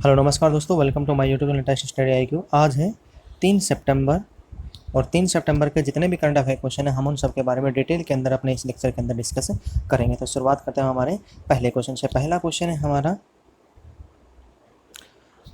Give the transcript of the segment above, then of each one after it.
Hello नमस्कार दोस्तों, welcome to my YouTube channel test study IQ। आज है 3 सितंबर और 3 सितंबर के जितने भी करंट अफेयर क्वेश्चन हैं हम उन सब के बारे में डिटेल के अंदर अपने इस लेक्चर के अंदर डिस्कस करेंगे। तो शुरुआत करते हैं हमारे पहले क्वेश्चन से। पहला क्वेश्चन है हमारा,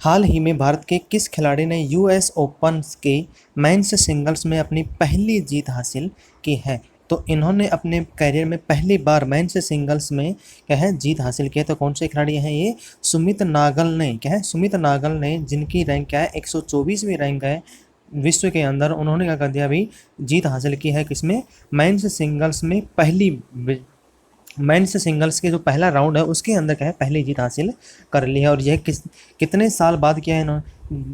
हाल ही में भारत के किस खिलाड़ी ने US ओपन के मेंस सिंगल्स में अपनी पहली जीत हासिल की है? तो इन्होंने अपने करियर में पहली बार मेंस सिंगल्स में क्या है जीत हासिल की है। तो कौन से खिलाड़ी हैं ये? सुमित नागल ने, क्या है, सुमित नागल ने, जिनकी रैंक क्या है 124वीं रैंक है विश्व के अंदर। उन्होंने क्या कर दिया, अभी जीत हासिल की है किसमें? मेंस सिंगल्स में मेंस सिंगल्स के जो पहला राउंड है उसके अंदर क्या है पहली जीत हासिल कर ली है। और यह कितने साल बाद किया है इन्होंने,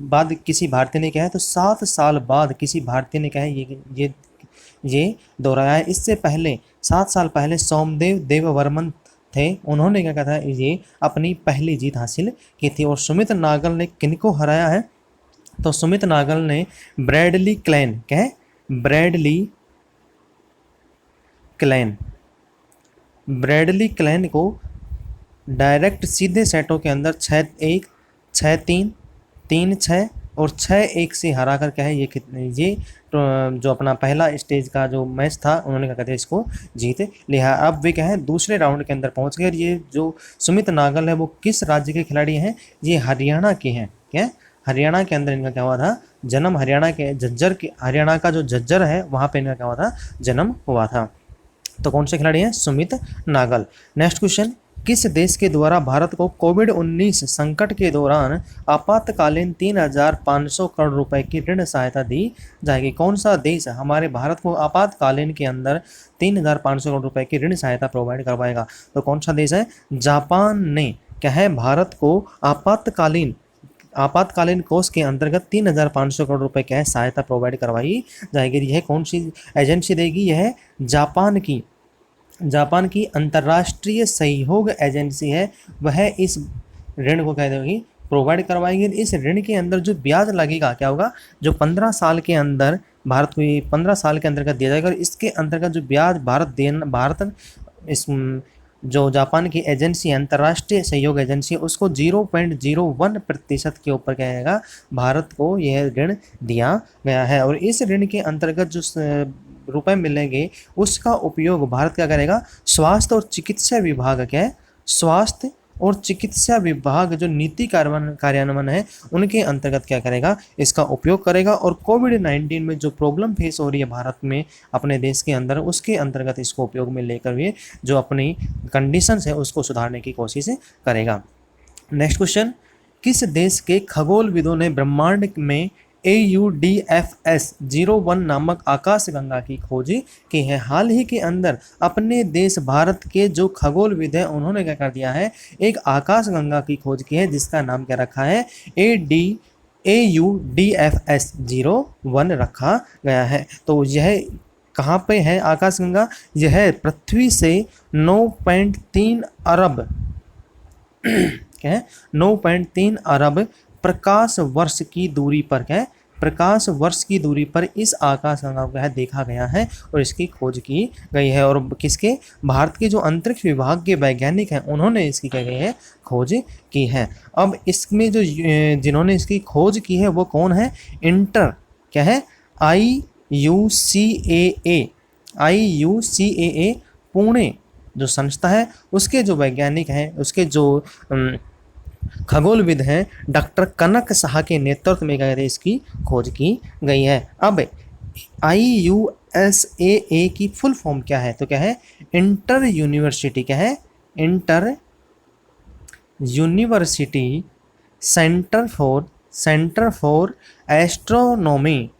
बाद किसी भारतीय ने किया है? तो 7 साल बाद किसी भारतीय ने क्या है ये दोहराया है। इससे पहले 7 साल पहले सोमदेव देववर्मन थे, उन्होंने क्या कहा था, ये अपनी पहली जीत हासिल की थी। और सुमित नागल ने किनको हराया है? तो सुमित नागल ने ब्रैडली क्लैन, क्या है, ब्रैडली क्लैन को डायरेक्ट सीधे सेटों के अंदर 6-1, 6-3, 3-6 और 6-1 से हरा कर क्या है ये जो अपना पहला स्टेज का जो मैच था उन्होंने क्या कहते हैं इसको जीत लिया। अब वे क्या है दूसरे राउंड के अंदर पहुंच गए। और ये जो सुमित नागल है वो किस राज्य के खिलाड़ी हैं? ये हरियाणा के हैं। क्या? हरियाणा के अंदर इनका क्या हुआ था जन्म? हरियाणा के झज्जर के, हरियाणा का जो झज्जर है वहाँ पे इनका क्या हुआ था जन्म हुआ था। तो कौन से खिलाड़ी हैं? सुमित नागल। नेक्स्ट क्वेश्चन, किस देश के द्वारा भारत को कोविड-19 संकट के दौरान आपातकालीन 3,500 करोड़ रुपए की ऋण सहायता दी जाएगी? कौन सा देश हमारे भारत को आपातकालीन के अंदर 3,500 करोड़ रुपए की ऋण सहायता प्रोवाइड करवाएगा? तो कौन सा देश है? जापान ने क्या है भारत को आपातकालीन कोष के अंतर्गत 3,500 करोड़ रुपए क्या है सहायता प्रोवाइड करवाई जाएगी। यह कौन सी एजेंसी देगी? यह जापान की अंतर्राष्ट्रीय सहयोग एजेंसी है, वह इस ऋण को कह देगी प्रोवाइड करवाएगी। इस ऋण के अंदर जो ब्याज लगेगा क्या होगा? जो 15 साल के अंदर भारत को 15 साल के अंतर्गत दिया जाएगा। और इसके अंतर्गत जो ब्याज भारत इस जो जापान की एजेंसी अंतर्राष्ट्रीय सहयोग एजेंसी उसको 0.01% के ऊपर क्या रहेगा भारत को यह ऋण दिया गया है। और इस ऋण के अंतर्गत जो रुपए मिलेंगे उसका उपयोग भारत क्या करेगा? स्वास्थ्य और चिकित्सा विभाग, क्या है, स्वास्थ्य और चिकित्सा विभाग जो नीति कार्यान्वयन है उनके अंतर्गत क्या करेगा? इसका उपयोग करेगा। और कोविड-19 में जो प्रॉब्लम फेस हो रही है भारत में अपने देश के अंदर उसके अंतर्गत इसको उपयोग में लेकर हुए जो अपनी कंडीशंस है उसको सुधारने की कोशिश करेगा। नेक्स्ट क्वेश्चन, किस देश के खगोलविदों ने ब्रह्मांड में AUDFS 01 नामक आकाशगंगा की खोज की है? हाल ही के अंदर अपने देश भारत के जो खगोलविद हैं उन्होंने क्या कर दिया है, एक आकाशगंगा की खोज की है जिसका नाम क्या रखा है? AUDFS 01 रखा गया है। तो यह कहाँ पे है आकाशगंगा? यह पृथ्वी से 9.3 अरब क्या है 9.3 अरब प्रकाश वर्ष की दूरी पर, क्या है, प्रकाश वर्ष की दूरी पर इस आकाशगंगा को देखा गया है और इसकी खोज की गई है। और किसके? भारत के जो अंतरिक्ष विभाग के वैज्ञानिक हैं उन्होंने इसकी क्या गई है खोज की है। अब इसमें जो जिन्होंने इसकी खोज की है वो कौन है? क्या है IUCAA पुणे जो संस्था है उसके जो वैज्ञानिक हैं उसके जो खगोलविद हैं डॉक्टर कनक साहा के नेतृत्व में क्या इसकी खोज की गई है। अब IUCAA की फुल फॉर्म क्या है? तो क्या है? इंटर यूनिवर्सिटी, क्या है, inter university centre for astronomy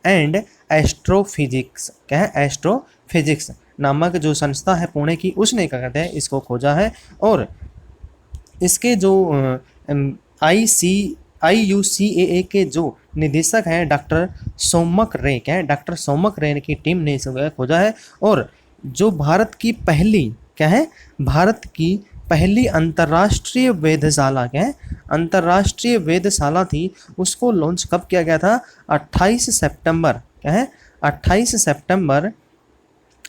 and astrophysics, क्या है, एस्ट्रोफिजिक्स नामक जो संस्था है पुणे की उसने क्या कहते हैं इसको खोजा है। और इसके जो IUCAA के जो निदेशक हैं डॉक्टर सोमक रे, क्या है, डॉक्टर सोमक रे की टीम ने इसे खोजा है। और जो भारत की पहली, क्या है, भारत की पहली अंतर्राष्ट्रीय वेधशाला, क्या है, अंतर्राष्ट्रीय वेधशाला थी उसको लॉन्च कब किया गया था? 28 सितंबर, क्या है, 28 सितंबर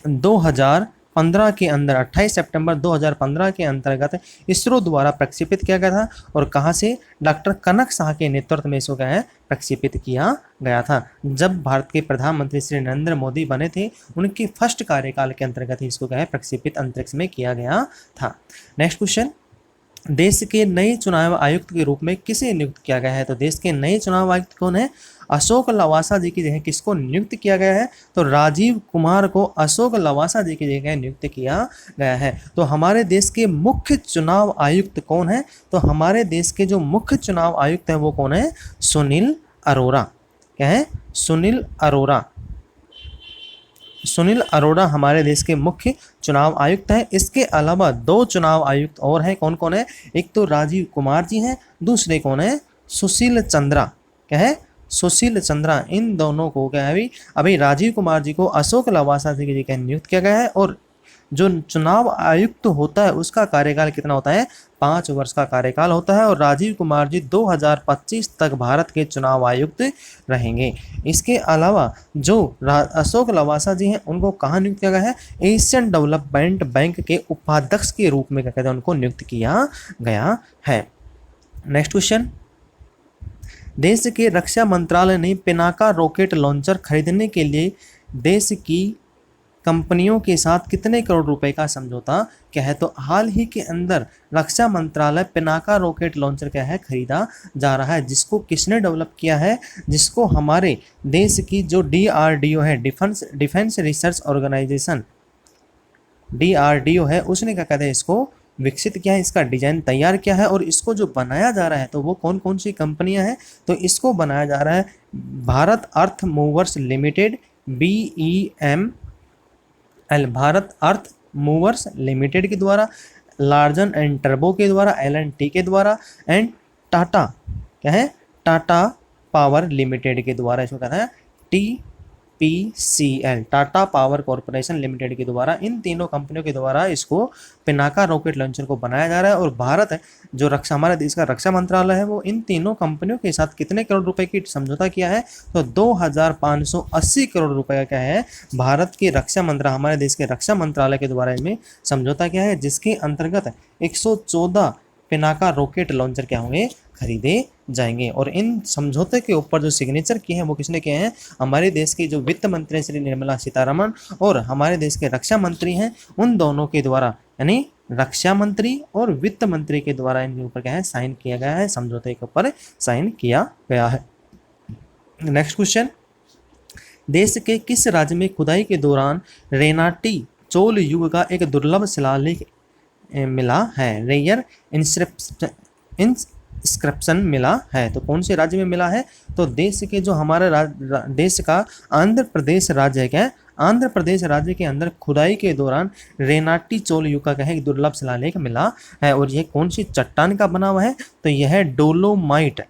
2005 2015 के अंदर 28 सितंबर 2015 के अंतर्गत इसरो द्वारा प्रक्षेपित किया गया था। और कहाँ से? डॉक्टर कनक साह के नेतृत्व में इसको क्या है प्रक्षेपित किया गया था। जब भारत के प्रधानमंत्री श्री नरेंद्र मोदी बने थे, उनके फर्स्ट कार्यकाल के अंतर्गत इसको क्या है प्रक्षेपित अंतरिक्ष में किया गया था। नेक्स्ट क्वेश्चन, देश के नए चुनाव आयुक्त के रूप में किसे नियुक्त किया गया है? तो देश के नए चुनाव आयुक्त कौन है? अशोक लवासा जी की जगह किसको नियुक्त किया गया है? तो राजीव कुमार को अशोक लवासा जी की जगह नियुक्त किया गया है। तो हमारे देश के मुख्य चुनाव आयुक्त कौन है? तो हमारे देश के जो मुख्य चुनाव आयुक्त है वो कौन है? सुनील अरोड़ा। क्या है? सुनील अरोड़ा। सुनील अरोड़ा हमारे देश के मुख्य चुनाव आयुक्त हैं। इसके अलावा 2 चुनाव आयुक्त और हैं। कौन कौन है? एक तो राजीव कुमार जी हैं, दूसरे कौन है? सुशील चंद्रा। क्या है? सुशील चंद्रा। इन दोनों को क्या है अभी राजीव कुमार जी को अशोक लवासा जी की जगह नियुक्त किया गया है। और जो चुनाव आयुक्त होता है उसका कार्यकाल कितना होता है? 5 वर्ष का कार्यकाल होता है। और राजीव कुमार जी 2025 तक भारत के चुनाव आयुक्त रहेंगे। इसके अलावा जो अशोक लवासा जी हैं उनको कहाँ नियुक्त किया गया है? एशियन डेवलपमेंट बैंक के उपाध्यक्ष के रूप में क्या कहते हैं उनको नियुक्त किया गया है। नेक्स्ट क्वेश्चन, देश के रक्षा मंत्रालय ने पिनाका रॉकेट लॉन्चर खरीदने के लिए देश की कंपनियों के साथ कितने करोड़ रुपए का समझौता क्या है? तो हाल ही के अंदर रक्षा मंत्रालय पिनाका रॉकेट लॉन्चर क्या है खरीदा जा रहा है। जिसको किसने डेवलप किया है? जिसको हमारे देश की जो DRDO है, डिफेंस रिसर्च ऑर्गेनाइजेशन DRDO है, उसने क्या कहते हैं इसको विकसित किया है, इसका डिजाइन तैयार किया है। और इसको जो बनाया जा रहा है तो वो कौन कौन सी कंपनियां हैं? तो इसको बनाया जा रहा है भारत अर्थ मूवर्स लिमिटेड BEML, भारत अर्थ मूवर्स लिमिटेड के द्वारा, लार्सन एंड टर्बो के द्वारा, L&T के द्वारा, एंड टाटा क्या है टाटा पावर लिमिटेड के द्वारा। इसको कहता है TPCL, Tata power corporation limited के द्वारा। इन तीनों कंपनियों के द्वारा इसको पिनाका रॉकेट लॉन्चर को बनाया जा रहा है। और भारत है जो हमारे देश का रक्षा मंत्रालय है वो इन तीनों कंपनियों के साथ कितने करोड़ रुपए की समझौता किया है? तो 2580 करोड़ रुपए का क्या है भारत के रक्षा मंत्रालय, हमारे देश के रक्षा मंत्रालय के द्वारा इसमें समझौता किया है। जिसके अंतर्गत 114 पिनाका रॉकेट लॉन्चर क्या होंगे खरीदे जाएंगे। और इन समझौते के ऊपर जो सिग्नेचर किए हैं वो किसने किए हैं? हमारे देश के जो वित्त मंत्री श्री निर्मला सीतारमण और हमारे देश के रक्षा मंत्री हैं उन दोनों के द्वारा, यानी रक्षा मंत्री और वित्त मंत्री के द्वारा इनके ऊपर क्या है साइन किया गया है, समझौते के ऊपर साइन किया गया है। नेक्स्ट क्वेश्चन, देश के किस राज्य में खुदाई के दौरान रेनाटी चोल युग का एक दुर्लभ शिलालेख मिला है? रेयर इंस्क्रिप्शन मिला है। तो कौन से राज्य में मिला है? तो देश के जो हमारा देश का आंध्र प्रदेश राज्य है। क्या है? आंध्र प्रदेश राज्य के अंदर खुदाई के दौरान रेनाटी चोल युग का क्या है एक दुर्लभ शिलालेख मिला है। और यह कौन सी चट्टान का बना हुआ है? तो यह है डोलोमाइट।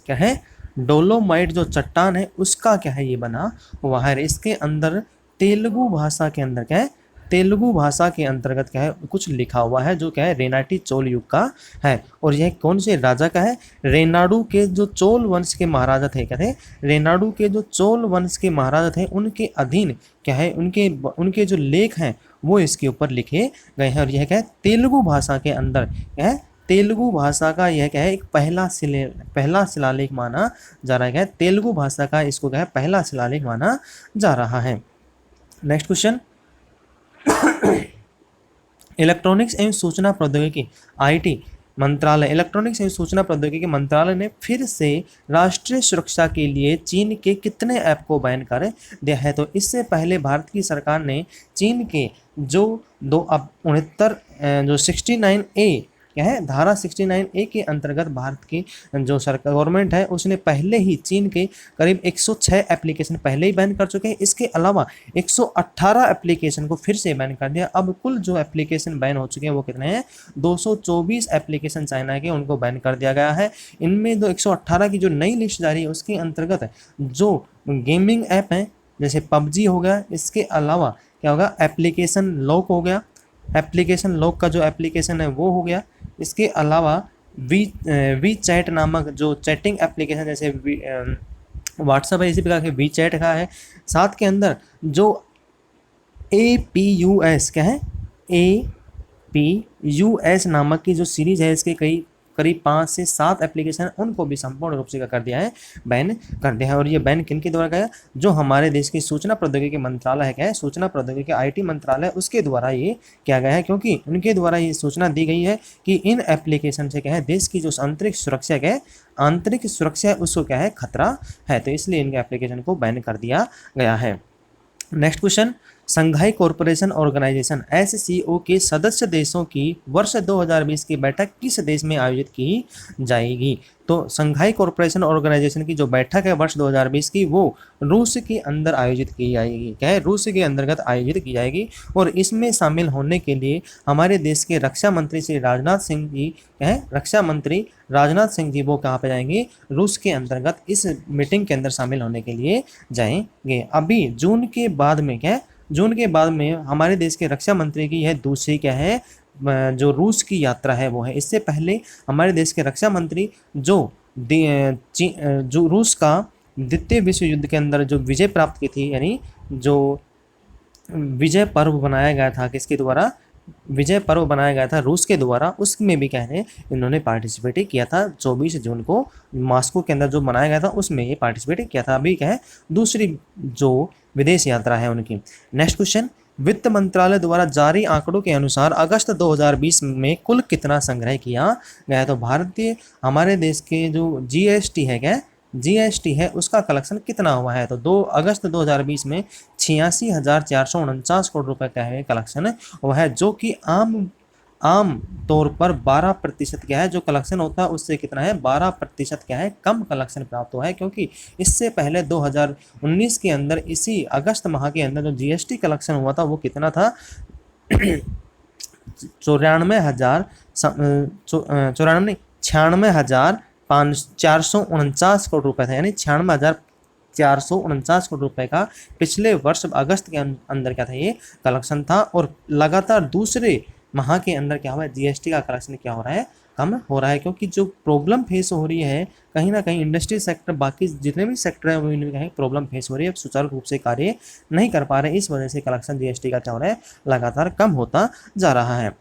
क्या है? डोलोमाइट जो चट्टान है उसका क्या है ये बना हुआ है। इसके अंदर तेलुगु भाषा के अंदर क्या है तेलुगु भाषा के अंतर्गत क्या है कुछ लिखा हुआ है जो क्या है रेनाटी चोल युग का है। और यह कौन से राजा का है? रेनाडू के जो चोल वंश के महाराजा थे। क्या थे? रेनाडू के जो चोल वंश के महाराजा थे उनके अधीन क्या है उनके जो लेख हैं वो इसके ऊपर लिखे गए हैं। और यह क्या है तेलुगु भाषा के अंदर क्या है तेलुगु भाषा का यह क्या है एक पहला शिलालेख माना जा रहा है। क्या है? तेलुगु भाषा का इसको क्या है पहला शिलालेख माना जा रहा है। नेक्स्ट क्वेश्चन, इलेक्ट्रॉनिक्स एवं सूचना प्रौद्योगिकी IT मंत्रालय, इलेक्ट्रॉनिक्स एवं सूचना प्रौद्योगिकी मंत्रालय ने फिर से राष्ट्रीय सुरक्षा के लिए चीन के कितने ऐप को बैन कर दिया है? तो इससे पहले भारत की सरकार ने चीन के जो 69A क्या है धारा 69A के अंतर्गत भारत की जो सरकार गवर्नमेंट है उसने पहले ही चीन के करीब 106 एप्लीकेशन पहले ही बैन कर चुके हैं। इसके अलावा 118 एप्लीकेशन को फिर से बैन कर दिया। अब कुल जो एप्लीकेशन बैन हो चुके हैं वो कितने हैं? 224 एप्लीकेशन चाइना के उनको बैन कर दिया गया है। इनमें जो 118 की जो नई लिस्ट जारी है उसके अंतर्गत जो गेमिंग ऐप हैं जैसे PUBG हो गया, इसके अलावा क्या होगा एप्लीकेशन लॉक हो गया, एप्लीकेशन लॉक का जो एप्लीकेशन है वो हो गया। इसके अलावा वी चैट नामक जो चैटिंग एप्लीकेशन जैसे व्हाट्सएप है इसी प्रकार के वी चैट का है। साथ के अंदर जो APUS क्या है, APUS नामक की जो सीरीज है, इसके करीब 5 से 7 एप्लीकेशन उनको भी संपूर्ण रूप से क्या कर दिया है, बैन कर दिया है। और ये बैन किन के द्वारा गया, जो हमारे देश की सूचना प्रौद्योगिकी मंत्रालय है, क्या है, सूचना प्रौद्योगिकी IT मंत्रालय, उसके द्वारा ये किया गया है, क्योंकि उनके द्वारा ये सूचना दी गई है कि इन एप्लीकेशन से क्या है, देश की जो आंतरिक सुरक्षा क्या है, आंतरिक सुरक्षा है, उसको क्या है, खतरा है, तो इसलिए इनके एप्लीकेशन को बैन कर दिया गया है। Next question, Shanghai corporation organization SCO के सदस्य देशों की वर्ष 2020 की बैठक किस देश में आयोजित की जाएगी। तो संघाई कॉरपोरेशन ऑर्गेनाइजेशन की जो बैठक है वर्ष 2020 की, वो रूस के अंदर आयोजित की जाएगी, क्या है, रूस के अंतर्गत आयोजित की जाएगी। और इसमें शामिल होने के लिए हमारे देश के रक्षा मंत्री श्री राजनाथ सिंह जी, क्या है, रक्षा मंत्री राजनाथ सिंह जी, वो कहाँ पे जाएंगे, रूस के अंतर्गत इस मीटिंग के अंदर शामिल होने के लिए जाएंगे। अभी जून के बाद में क्या है, जून के बाद में हमारे देश के रक्षा मंत्री की यह दूसरी क्या है, जो रूस की यात्रा है वो है। इससे पहले हमारे देश के रक्षा मंत्री जो रूस का द्वितीय विश्व युद्ध के अंदर जो विजय प्राप्त की थी, यानी जो विजय पर्व बनाया गया था, किसके द्वारा, विजय पर्व बनाया गया था रूस के द्वारा, उसमें भी कहने इन्होंने पार्टिसिपेट किया था। 24 जून को मॉस्को के अंदर जो मनाया गया था उसमें ये पार्टिसिपेट किया था। अभी क्या है, दूसरी जो विदेश यात्रा है उनकी। नेक्स्ट क्वेश्चन, वित्त मंत्रालय द्वारा जारी आंकड़ों के अनुसार अगस्त 2020 में कुल कितना संग्रह किया गया है। तो भारतीय हमारे देश के जो GST है, क्या GST है, उसका कलेक्शन कितना हुआ है। तो 2 अगस्त 2020 में 86,449 करोड़ रुपए का है कलेक्शन वह है, जो कि आम तौर पर 12% क्या है, जो कलेक्शन होता है उससे कितना है, 12% क्या है, कम कलेक्शन प्राप्त हुआ है। क्योंकि इससे पहले 2019 के अंदर इसी अगस्त माह के अंदर जो GST कलेक्शन हुआ था वो कितना था 96,449 करोड़ रुपए था, यानी 96,449 करोड़ रुपए का पिछले वर्ष अगस्त के अंदर क्या था, ये कलेक्शन था। और लगातार दूसरे माह के अंदर क्या हुआ है, GST का कलेक्शन क्या हो रहा है, कम हो रहा है। क्योंकि जो प्रॉब्लम फेस हो रही है कहीं ना कहीं इंडस्ट्री सेक्टर, बाकी जितने भी सेक्टर है वो इनमें कहीं प्रॉब्लम फेस हो रही है, सुचारू रूप से कार्य नहीं कर पा रहे, इस वजह से कलेक्शन GST का क्या हो रहा है, लगातार कम होता जा रहा है।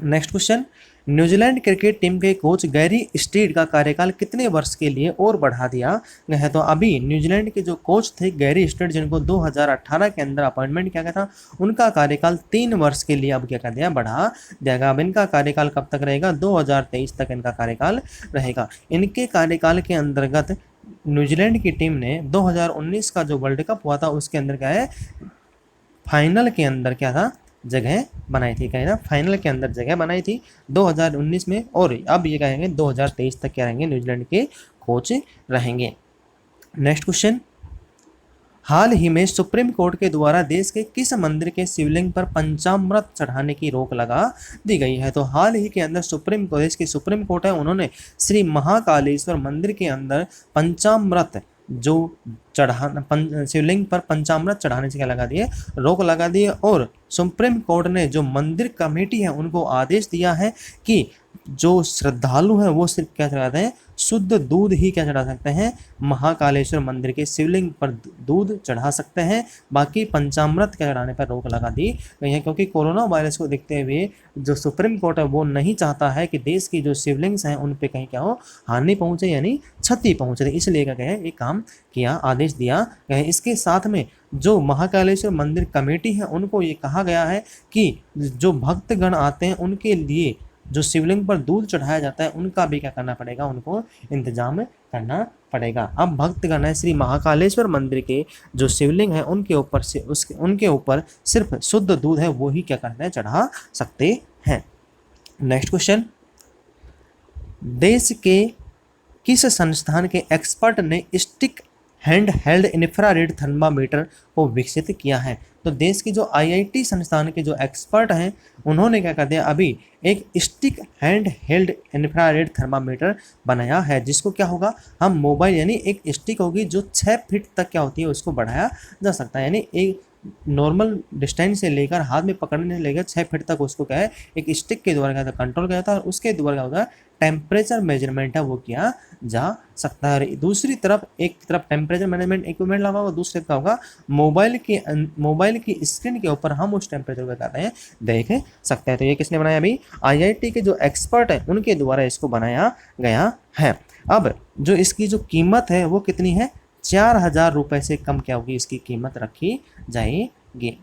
Next question, New Zealand cricket team के कोच गैरी स्टीड का कार्यकाल कितने वर्ष के लिए और बढ़ा दिया गया है। तो अभी न्यूजीलैंड के जो कोच थे गैरी स्टीड, जिनको 2018 के अंदर अपॉइंटमेंट किया गया था, उनका कार्यकाल 3 वर्ष के लिए अब क्या कर दिया, बढ़ा दिया गया। अब इनका कार्यकाल कब तक रहेगा, 2023 तक इनका कार्यकाल रहेगा। इनके कार्यकाल के अंतर्गत न्यूजीलैंड की टीम ने 2019 का जो वर्ल्ड कप हुआ था उसके अंदर क्या है, फाइनल के अंदर क्या था, जगह बनाई थी, कहीं ना फाइनल के अंदर जगह बनाई थी 2019 में। और अब ये कहेंगे 2023 तक क्या रहेंगे, न्यूजीलैंड के कोच रहेंगे। नेक्स्ट क्वेश्चन, हाल ही में सुप्रीम कोर्ट के द्वारा देश के किस मंदिर के शिवलिंग पर पंचामृत चढ़ाने की रोक लगा दी गई है। तो हाल ही के अंदर देश की सुप्रीम कोर्ट है, उन्होंने श्री महाकालेश्वर मंदिर के अंदर पंचामृत जो शिवलिंग पर पंचामृत चढ़ाने से क्या लगा दिए, रोक लगा दी है। और सुप्रीम कोर्ट ने जो मंदिर कमेटी है उनको आदेश दिया है कि जो श्रद्धालु हैं वो सिर्फ क्या चढ़ाते हैं, शुद्ध दूध ही क्या चढ़ा सकते हैं, महाकालेश्वर मंदिर के शिवलिंग पर दूध चढ़ा सकते हैं, बाकी पंचामृत के चढ़ाने पर रोक लगा दी गई है। क्योंकि कोरोना वायरस को देखते हुए जो सुप्रीम कोर्ट है वो नहीं चाहता है कि देश की जो शिवलिंग्स हैं उन पे कहीं क्या हो, हानि पहुंचे, यानी क्षति पहुंचे, इसलिए क्या कहे, ये काम किया, आदेश दिया गया है। इसके साथ में जो महाकालेश्वर मंदिर कमेटी है उनको ये कहा गया है कि जो भक्तगण आते हैं उनके लिए जो शिवलिंग पर दूध चढ़ाया जाता है उनका भी क्या करना पड़ेगा, उनको इंतजाम करना पड़ेगा। अब भक्तगण है श्री महाकालेश्वर मंदिर के जो शिवलिंग है उनके ऊपर से उनके ऊपर सिर्फ शुद्ध दूध है वो ही क्या करते हैं, चढ़ा सकते हैं। नेक्स्ट क्वेश्चन, देश के किस संस्थान के एक्सपर्ट ने stick hand held infrared thermometer को विकसित किया है। तो देश की जो IIT संस्थान के जो एक्सपर्ट हैं उन्होंने क्या कर दिया, अभी एक stick hand held infrared thermometer बनाया है, जिसको क्या होगा, हम मोबाइल, यानी एक स्टिक होगी जो 6 फीट तक क्या होती है उसको बढ़ाया जा सकता है, यानी एक नॉर्मल डिस्टेंस से लेकर हाथ में पकड़ने से लेकर 6 फीट तक उसको क्या है, एक स्टिक के द्वारा क्या कंट्रोल किया जाता है और उसके द्वारा क्या होता है, टेम्परेचर मेजरमेंट है वो किया जा सकता है। दूसरी तरफ एक तरफ टेम्परेचर मैनेजमेंट इक्विपमेंट लगा होगा, दूसरे का होगा मोबाइल की स्क्रीन के ऊपर हम उस टेम्परेचर को कहते हैं देख सकते हैं। तो ये किसने बनाया अभी, आईआईटी के जो एक्सपर्ट है उनके द्वारा इसको बनाया गया है। अब जो इसकी जो कीमत है वो कितनी है, 4,000 रुपये से कम क्या होगी इसकी कीमत रखी जाएगी।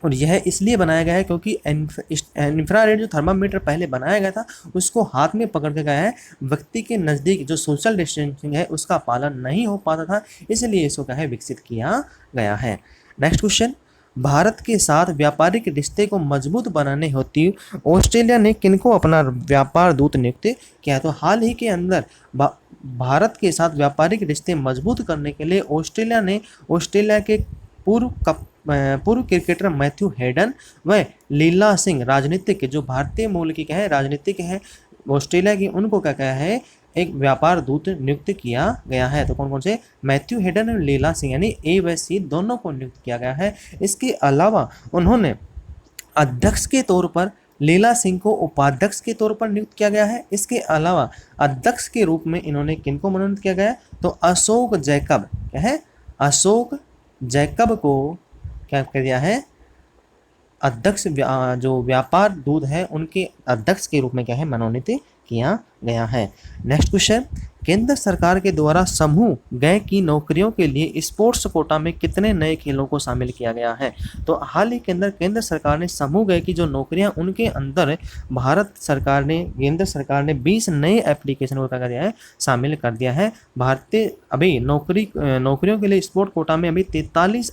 और यह इसलिए बनाया गया है क्योंकि इंफ्रारेड जो थर्मामीटर पहले बनाया गया था उसको हाथ में पकड़ के गया है, व्यक्ति के नज़दीक जो सोशल डिस्टेंसिंग है उसका पालन नहीं हो पाता था, इसलिए इसको क्या है विकसित किया गया है। नेक्स्ट क्वेश्चन, भारत के साथ व्यापारिक रिश्ते को मजबूत बनाने हेतु ऑस्ट्रेलिया ने किनको अपना व्यापार दूत नियुक्त किया। तो हाल ही के अंदर भारत के साथ व्यापारिक रिश्ते मजबूत करने के लिए ऑस्ट्रेलिया के पूर्व क्रिकेटर मैथ्यू हेडन व लीला सिंह राजनीतिक जो भारतीय मूल की क्या है राजनीतिक है ऑस्ट्रेलिया की, उनको क्या कहा है एक व्यापार दूत नियुक्त किया गया है। तो कौन कौन से, मैथ्यू हेडन और लीला सिंह यानी ए व सी दोनों को नियुक्त किया गया है। इसके अलावा उन्होंने अध्यक्ष के तौर पर लीला सिंह को उपाध्यक्ष के तौर पर नियुक्त किया गया है। इसके अलावा अध्यक्ष के रूप में इन्होंने किनको मनोनीत किया गया है, तो अशोक जैकब क्या है, अशोक जैकब को क्या कर दिया है अध्यक्ष जो व्यापार दूत है उनके अध्यक्ष के रूप में क्या है मनोनीत किया गया है। नेक्स्ट क्वेश्चन, केंद्र सरकार के द्वारा समूह गय की नौकरियों के लिए स्पोर्ट्स कोटा में कितने नए खेलों को शामिल किया गया है। तो हाल ही के अंदर केंद्र सरकार ने समूह गय की जो नौकरियां उनके अंदर केंद्र सरकार ने 20 नए एप्लीकेशन को क्या कर दिया है शामिल कर दिया है। भारतीय अभी नौकरियों के लिए स्पोर्ट कोटा में अभी 43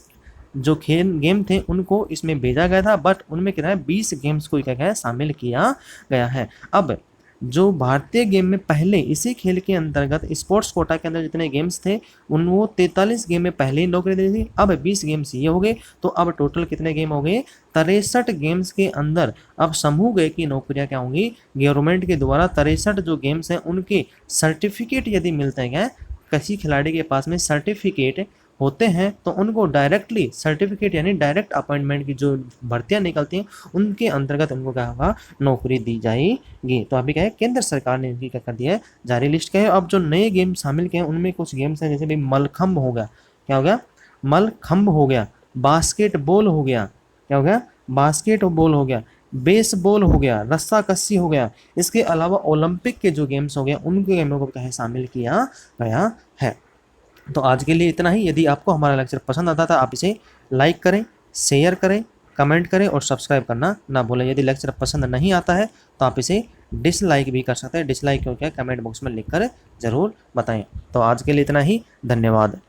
जो गेम थे उनको इसमें भेजा गया था, बट उनमें क्या है 20 गेम्स को क्या है शामिल किया गया है। अब जो भारतीय गेम में पहले इसी खेल के अंतर्गत स्पोर्ट्स कोटा के अंदर जितने गेम्स थे वो 43 गेम में पहले ही नौकरी दी थी, अब 20 गेम्स ये हो गए, तो अब टोटल कितने गेम हो गए 63 गेम्स के अंदर अब समूह गए की नौकरियां क्या होंगी गवर्नमेंट के द्वारा 63 जो गेम्स हैं उनके सर्टिफिकेट यदि मिलते हैं, किसी खिलाड़ी के पास में सर्टिफिकेट होते हैं तो उनको डायरेक्टली सर्टिफिकेट यानी डायरेक्ट अपॉइंटमेंट की जो भर्तियां निकलती हैं उनके अंतर्गत उनको क्या होगा नौकरी दी जाएगी। तो अभी क्या है केंद्र सरकार ने इनकी क्या कर दिया है जारी लिस्ट क्या है। अब जो नए गेम शामिल किए हैं उनमें कुछ गेम्स हैं जैसे भी मलखंभ हो गया, क्या हो गया मलखंभ हो गया, बास्केटबॉल हो गया, क्या हो गया बास्केटबॉल हो गया, बेसबॉल हो गया, रस्सा कस्सी हो गया। इसके अलावा ओलंपिक के जो गेम्स हो गए उनके गेमों को क्या है शामिल किया गया है। तो आज के लिए इतना ही। यदि आपको हमारा लेक्चर पसंद आता था आप इसे लाइक करें, शेयर करें, कमेंट करें और सब्सक्राइब करना ना भूलें। यदि लेक्चर पसंद नहीं आता है तो आप इसे डिसलाइक भी कर सकते हैं। डिसलाइक क्यों क्या कमेंट बॉक्स में लिखकर ज़रूर बताएं। तो आज के लिए इतना ही, धन्यवाद।